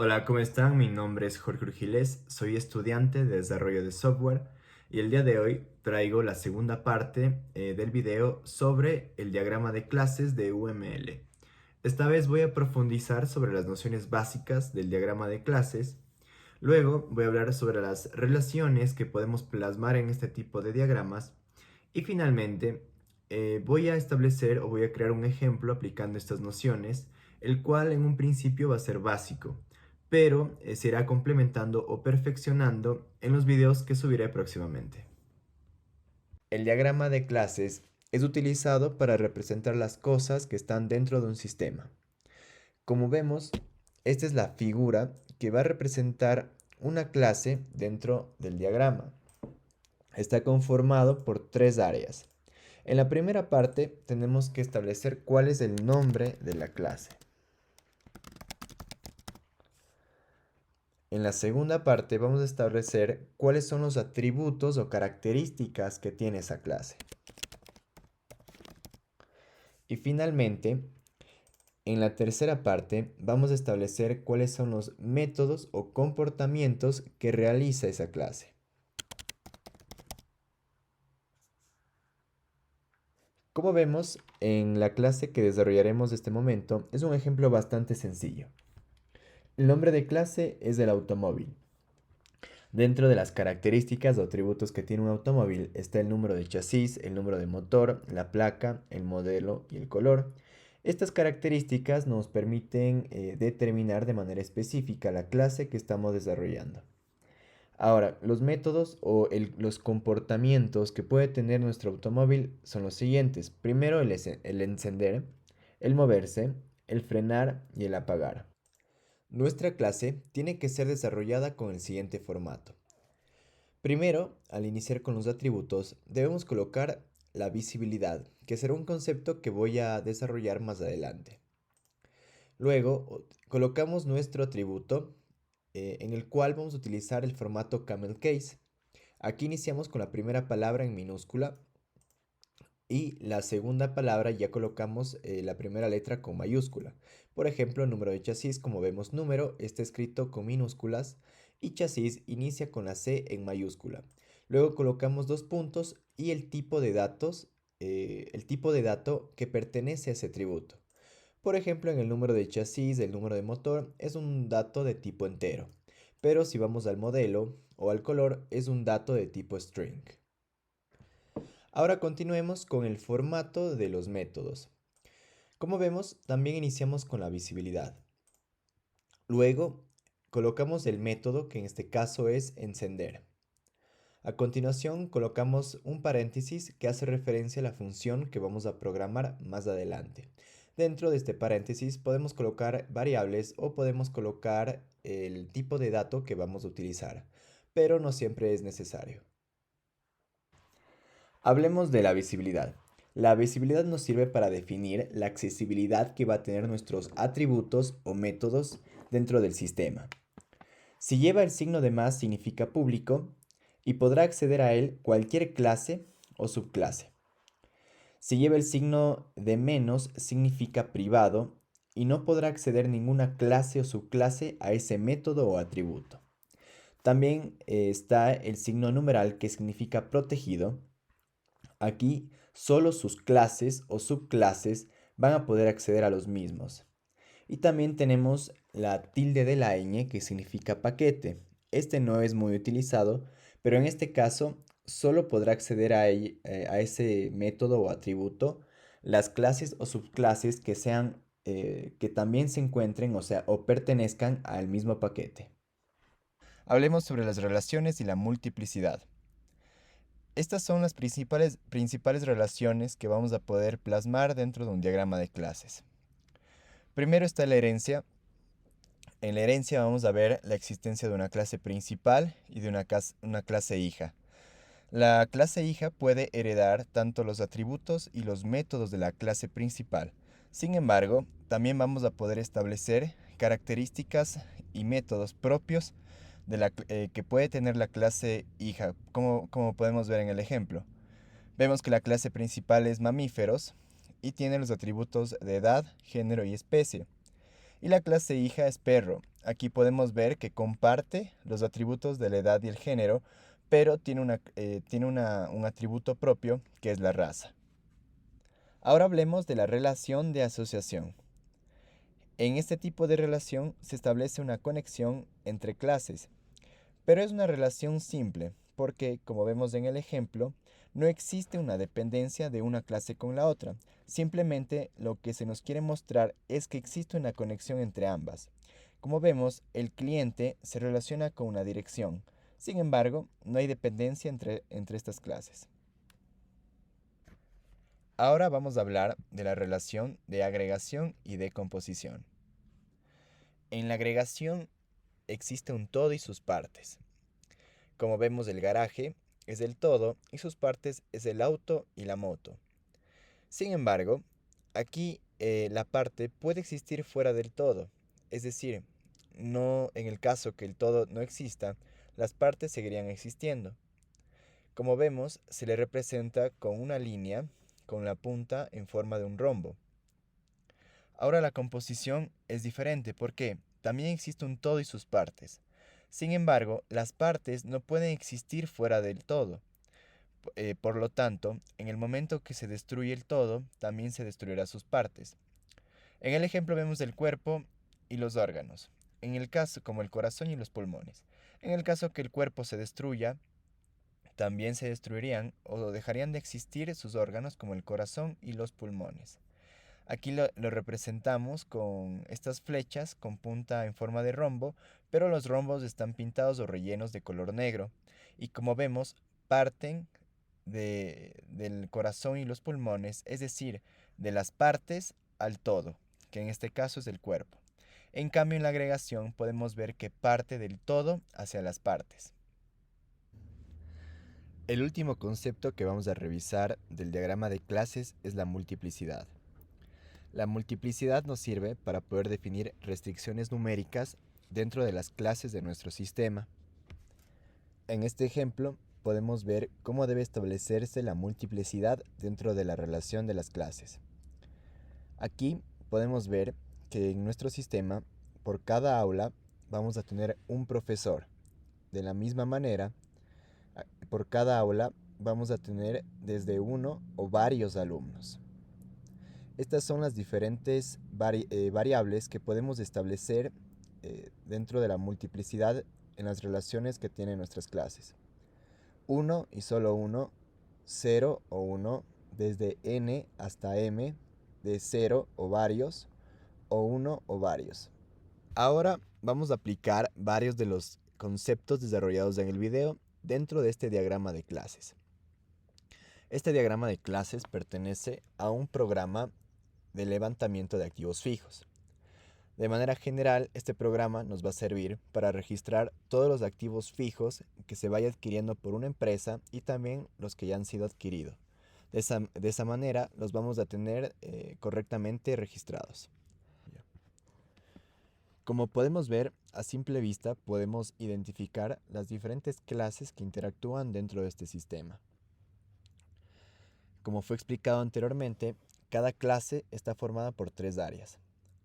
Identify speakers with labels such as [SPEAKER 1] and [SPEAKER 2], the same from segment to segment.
[SPEAKER 1] Hola, ¿cómo están? Mi nombre es Jorge Urgiles, soy estudiante de desarrollo de software y el día de hoy traigo la segunda parte del video sobre el diagrama de clases de UML. Esta vez voy a profundizar sobre las nociones básicas del diagrama de clases. Luego voy a hablar sobre las relaciones que podemos plasmar en este tipo de diagramas y finalmente voy a establecer o voy a crear un ejemplo aplicando estas nociones, el cual en un principio va a ser básico, pero se irá complementando o perfeccionando en los videos que subiré próximamente. El diagrama de clases es utilizado para representar las cosas que están dentro de un sistema. Como vemos, esta es la figura que va a representar una clase dentro del diagrama. Está conformado por tres áreas. En la primera parte tenemos que establecer cuál es el nombre de la clase. En la segunda parte vamos a establecer cuáles son los atributos o características que tiene esa clase. Y finalmente, en la tercera parte vamos a establecer cuáles son los métodos o comportamientos que realiza esa clase. Como vemos, en la clase que desarrollaremos de este momento es un ejemplo bastante sencillo. El nombre de clase es del automóvil. Dentro de las características o atributos que tiene un automóvil está el número de chasis, el número de motor, la placa, el modelo y el color. Estas características nos permiten determinar de manera específica la clase que estamos desarrollando. Ahora, los métodos o los comportamientos que puede tener nuestro automóvil son los siguientes. Primero, el encender, el moverse, el frenar y el apagar. Nuestra clase tiene que ser desarrollada con el siguiente formato. Primero, al iniciar con los atributos, debemos colocar la visibilidad, que será un concepto que voy a desarrollar más adelante. Luego, colocamos nuestro atributo, en el cual vamos a utilizar el formato camel case. Aquí iniciamos con la primera palabra en minúscula y la segunda palabra ya colocamos la primera letra con mayúscula. Por ejemplo, número de chasis, como vemos número, está escrito con minúsculas y chasis inicia con la C en mayúscula. Luego colocamos dos puntos y el tipo de datos, el tipo de dato que pertenece a ese atributo. Por ejemplo, en el número de chasis, el número de motor es un dato de tipo entero, pero si vamos al modelo o al color es un dato de tipo string. Ahora continuemos con el formato de los métodos. Como vemos, también iniciamos con la visibilidad. Luego, colocamos el método, que en este caso es encender. A continuación, colocamos un paréntesis que hace referencia a la función que vamos a programar más adelante. Dentro de este paréntesis podemos colocar variables o podemos colocar el tipo de dato que vamos a utilizar, pero no siempre es necesario. Hablemos de la visibilidad. La visibilidad nos sirve para definir la accesibilidad que va a tener nuestros atributos o métodos dentro del sistema. Si lleva el signo de más significa público y podrá acceder a él cualquier clase o subclase. Si lleva el signo de menos significa privado y no podrá acceder ninguna clase o subclase a ese método o atributo. También está el signo numeral que significa protegido. Aquí solo sus clases o subclases van a poder acceder a los mismos. Y también tenemos la tilde de la ñ que significa paquete. Este no es muy utilizado, pero en este caso solo podrá acceder a ese método o atributo las clases o subclases que sean que también se encuentren, o sea, o pertenezcan al mismo paquete. Hablemos sobre las relaciones y la multiplicidad. Estas son las principales relaciones que vamos a poder plasmar dentro de un diagrama de clases. Primero está la herencia. En la herencia vamos a ver la existencia de una clase principal y de una clase hija. La clase hija puede heredar tanto los atributos y los métodos de la clase principal. Sin embargo, también vamos a poder establecer características y métodos propios que puede tener la clase hija, como podemos ver en el ejemplo. Vemos que la clase principal es mamíferos y tiene los atributos de edad, género y especie. Y la clase hija es perro, aquí podemos ver que comparte los atributos de la edad y el género, pero un atributo propio que es la raza. Ahora hablemos de la relación de asociación. En este tipo de relación se establece una conexión entre clases, pero es una relación simple porque, como vemos en el ejemplo, no existe una dependencia de una clase con la otra. Simplemente lo que se nos quiere mostrar es que existe una conexión entre ambas. Como vemos, el cliente se relaciona con una dirección. Sin embargo, no hay dependencia entre estas clases. Ahora vamos a hablar de la relación de agregación y decomposición. En la agregación existe un todo y sus partes. Como vemos, el garaje es el todo y sus partes es el auto y la moto. Sin embargo, aquí la parte puede existir fuera del todo. Es decir, no en el caso que el todo no exista, las partes seguirían existiendo. Como vemos, se le representa con una línea con la punta en forma de un rombo. Ahora la composición es diferente porque también existe un todo y sus partes. Sin embargo, las partes no pueden existir fuera del todo. Por lo tanto, en el momento que se destruye el todo, también se destruirá sus partes. En el ejemplo vemos el cuerpo y los órganos, en el caso como el corazón y los pulmones. En el caso que el cuerpo se destruya, también se destruirían o dejarían de existir sus órganos como el corazón y los pulmones. Aquí lo representamos con estas flechas con punta en forma de rombo, pero los rombos están pintados o rellenos de color negro. Y como vemos, parten del corazón y los pulmones, es decir, de las partes al todo, que en este caso es el cuerpo. En cambio, en la agregación podemos ver que parte del todo hacia las partes. El último concepto que vamos a revisar del diagrama de clases es la multiplicidad. La multiplicidad nos sirve para poder definir restricciones numéricas dentro de las clases de nuestro sistema. En este ejemplo, podemos ver cómo debe establecerse la multiplicidad dentro de la relación de las clases. Aquí podemos ver que en nuestro sistema, por cada aula, vamos a tener un profesor. De la misma manera, por cada aula vamos a tener desde uno o varios alumnos. Estas son las diferentes variables que podemos establecer dentro de la multiplicidad en las relaciones que tienen nuestras clases. 1 y solo 1, 0 o 1, desde n hasta m, de 0 o varios, o 1 o varios. Ahora vamos a aplicar varios de los conceptos desarrollados en el video dentro de este diagrama de clases. Este diagrama de clases pertenece a un programa de levantamiento de activos fijos. De manera general, este programa nos va a servir para registrar todos los activos fijos que se vaya adquiriendo por una empresa y también los que ya han sido adquiridos. De esa manera los vamos a tener correctamente registrados. Como podemos ver, a simple vista podemos identificar las diferentes clases que interactúan dentro de este sistema. Como fue explicado anteriormente, cada clase está formada por tres áreas.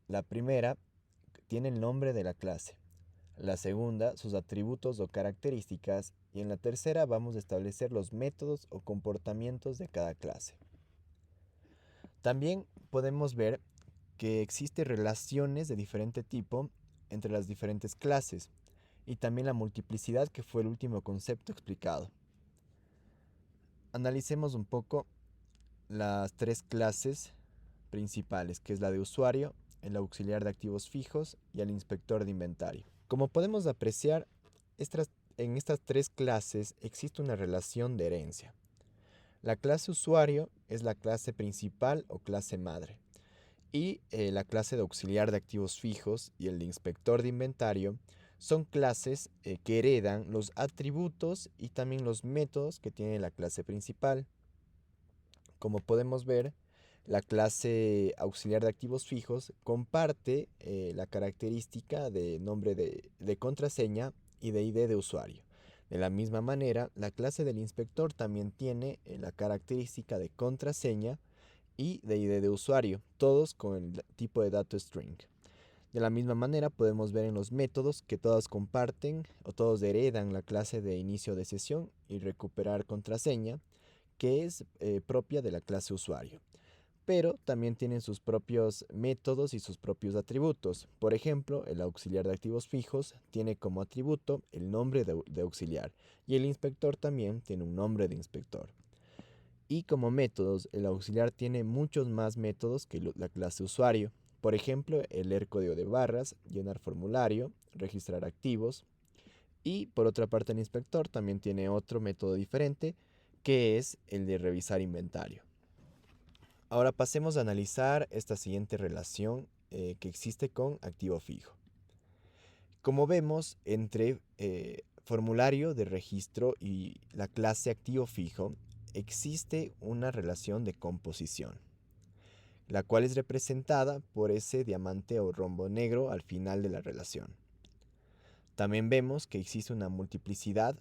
[SPEAKER 1] La primera tiene el nombre de la clase, la segunda sus atributos o características y en la tercera vamos a establecer los métodos o comportamientos de cada clase. También podemos ver que existen relaciones de diferente tipo entre las diferentes clases y también la multiplicidad que fue el último concepto explicado. Analicemos un poco las tres clases principales, que es la de usuario, el auxiliar de activos fijos y el inspector de inventario. Como podemos apreciar, en estas tres clases existe una relación de herencia. La clase usuario es la clase principal o clase madre y la clase de auxiliar de activos fijos y el de inspector de inventario son clases que heredan los atributos y también los métodos que tiene la clase principal. Como podemos ver, la clase auxiliar de activos fijos comparte la característica de nombre de contraseña y de ID de usuario. De la misma manera, la clase del inspector también tiene la característica de contraseña y de ID de usuario, todos con el tipo de dato string. De la misma manera podemos ver en los métodos que todos comparten o todos heredan la clase de inicio de sesión y recuperar contraseña, que es propia de la clase usuario. Pero también tienen sus propios métodos y sus propios atributos. Por ejemplo, el auxiliar de activos fijos tiene como atributo el nombre de auxiliar y el inspector también tiene un nombre de inspector. Y como métodos, el auxiliar tiene muchos más métodos que la clase usuario. Por ejemplo, el leer código de barras, llenar formulario, registrar activos. Y por otra parte, el inspector también tiene otro método diferente, que es el de revisar inventario. Ahora pasemos a analizar esta siguiente relación que existe con activo fijo. Como vemos, entre formulario de registro y la clase activo fijo, existe una relación de composición, la cual es representada por ese diamante o rombo negro al final de la relación. También vemos que existe una multiplicidad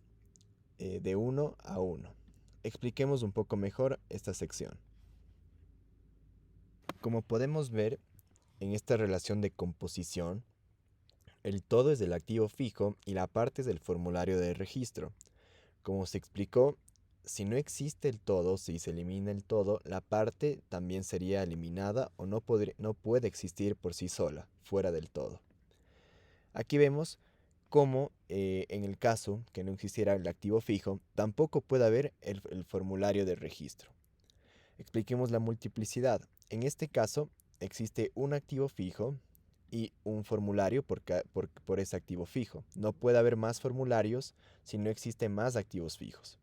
[SPEAKER 1] de 1 a 1. Expliquemos un poco mejor esta sección. Como podemos ver en esta relación de composición, el todo es del activo fijo y la parte es del formulario de registro. Como se explicó, si no existe el todo, si se elimina el todo, la parte también sería eliminada o no puede existir por sí sola, fuera del todo. Aquí vemos cómo en el caso que no existiera el activo fijo, tampoco puede haber el formulario de registro. Expliquemos la multiplicidad. En este caso existe un activo fijo y un formulario por ese activo fijo. No puede haber más formularios si no existen más activos fijos.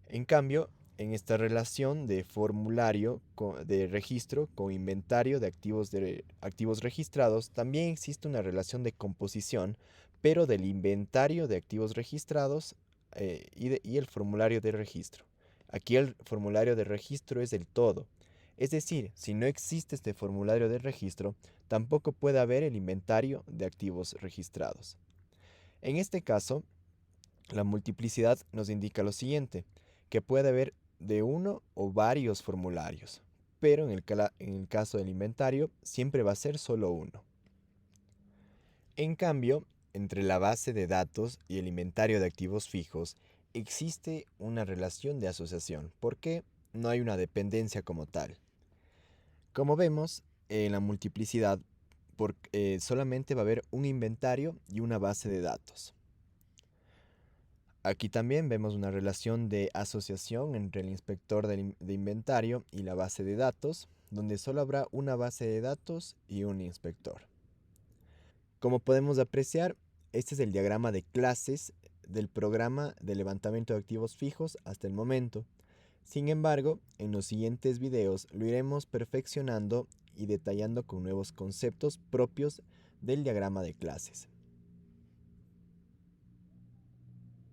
[SPEAKER 1] En cambio, en esta relación de formulario de registro con inventario de activos registrados, también existe una relación de composición, pero del inventario de activos registrados y el formulario de registro. Aquí el formulario de registro es el todo. Es decir, si no existe este formulario de registro, tampoco puede haber el inventario de activos registrados. En este caso, la multiplicidad nos indica lo siguiente, que puede haber de uno o varios formularios, pero en el caso del inventario siempre va a ser solo uno. En cambio, entre la base de datos y el inventario de activos fijos existe una relación de asociación, porque no hay una dependencia como tal. Como vemos, en la multiplicidad solamente va a haber un inventario y una base de datos. Aquí también vemos una relación de asociación entre el inspector de inventario y la base de datos, donde solo habrá una base de datos y un inspector. Como podemos apreciar, este es el diagrama de clases del programa de levantamiento de activos fijos hasta el momento. Sin embargo, en los siguientes videos lo iremos perfeccionando y detallando con nuevos conceptos propios del diagrama de clases.